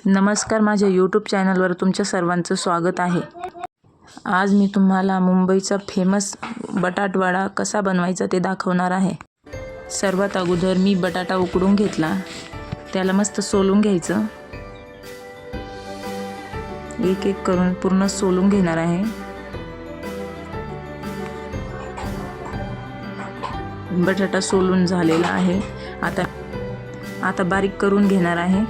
नमस्कार, माझ्या यूट्यूब चॅनलवर तुमच्या सर्वांचं स्वागत आहे। आज मी तुम्हाला मुंबईचा फेमस बटाटवडा कसा बनवायचा ते दाखवणार आहे। सर्वात अगोदर मी बटाटा उकडून घेतला, त्याला मस्त सोलून घ्यायचं। एक एक करून पूर्ण सोलून घेणार आहे। बटाटा सोलून झालेला आहे। आता बारीक करून घेणार आहे।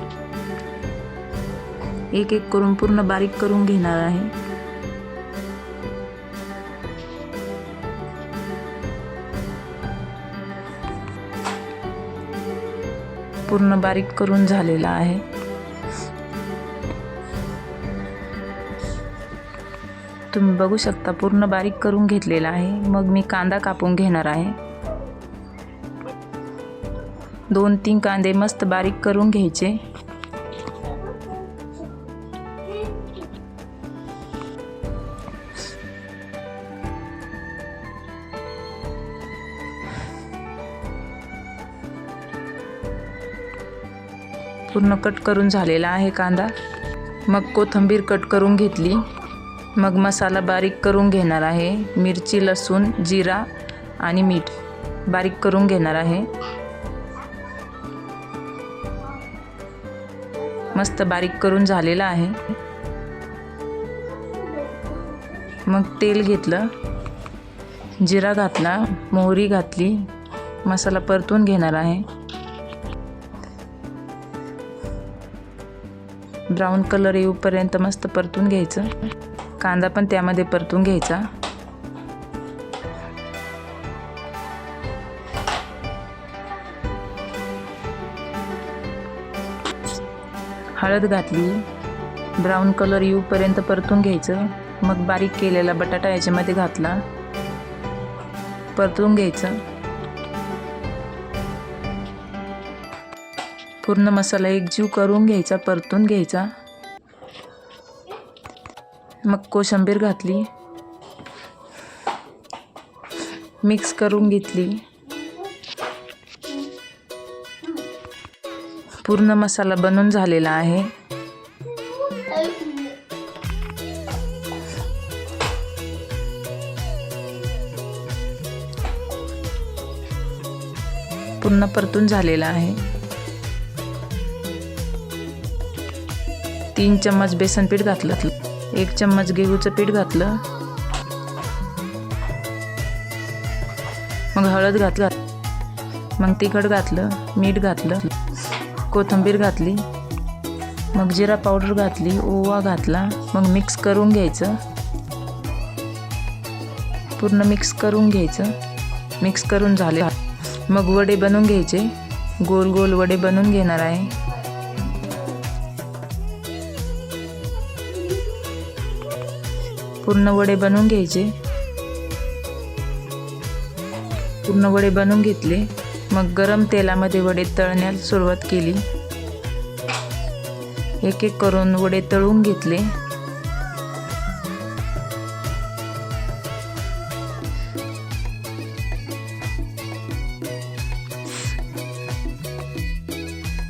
एक एक करून पूर्ण बारीक करून घेणार आहे। पूर्ण बारीक करून झालेला आहे। तुम्ही बघू शकता पूर्ण बारीक करून घेतलेला आहे। मग मी कांदा कापून घेणार आहे। 2-3 कांदे मस्त बारीक करून घ्यायचे। पूर्ण कट करून झालेला आहे कांदा। मग कोथिंबीर कट करून घेतली। मग मसाला बारीक करून घेणार आहे। मिरची, लसूण, जिरा आणि मीठ बारीक करून घेणार आहे। मस्त बारीक करून झालेला आहे। मग तेल घेतलं, जिरा घातला, मोहरी घातली, मसाला परतून घेणार आहे। ब्राऊन कलर येऊपर्यंत मस्त परतून घ्यायचं। कांदा पण त्यामध्ये परतून घ्यायचा। हळद घातली, ब्राऊन कलर येऊपर्यंत परतून घ्यायचं। मग बारीक केलेला बटाटा याच्यामध्ये घातला, परतून घ्यायचं। पूर्ण मसाला एकजीव करून घ्यायचा, परतून घ्यायचा। मग कोशिंबीर घातली, मिक्स करून घेतली। पूर्ण मसाला बनून झालेला आहे। पूर्ण परतून झालेला आहे। 3 चम्मच बेसन पीठ घातलं, 1 चम्मच गहूचं पीठ घातलं। मग हळद घातलं, मग तिखट घातलं, मीठ घातलं, कोथिंबीर घातली, मग जिरा पावडर घातली, ओवा घातला। मग मिक्स करून घ्यायचं। पूर्ण मिक्स करून घ्यायचं। मिक्स करून झाले मग वडे बनवून घ्यायचे। गोल गोल वडे बनवून घेणार आहे। पूर्ण वडे बनवून घ्यायचे। पूर्ण वडे बनवून घेतले। मग गरम तेलामध्ये वडे तळण्यास सुरुवात केली। एक एक करून वडे तळून घेतले।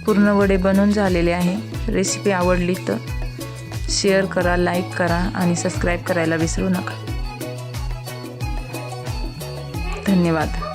पूर्ण वडे बनवून झालेले आहे। रेसिपी आवडली तर शेअर करा, लाईक करा आणि सबस्क्राईब करायला विसरू नका। धन्यवाद।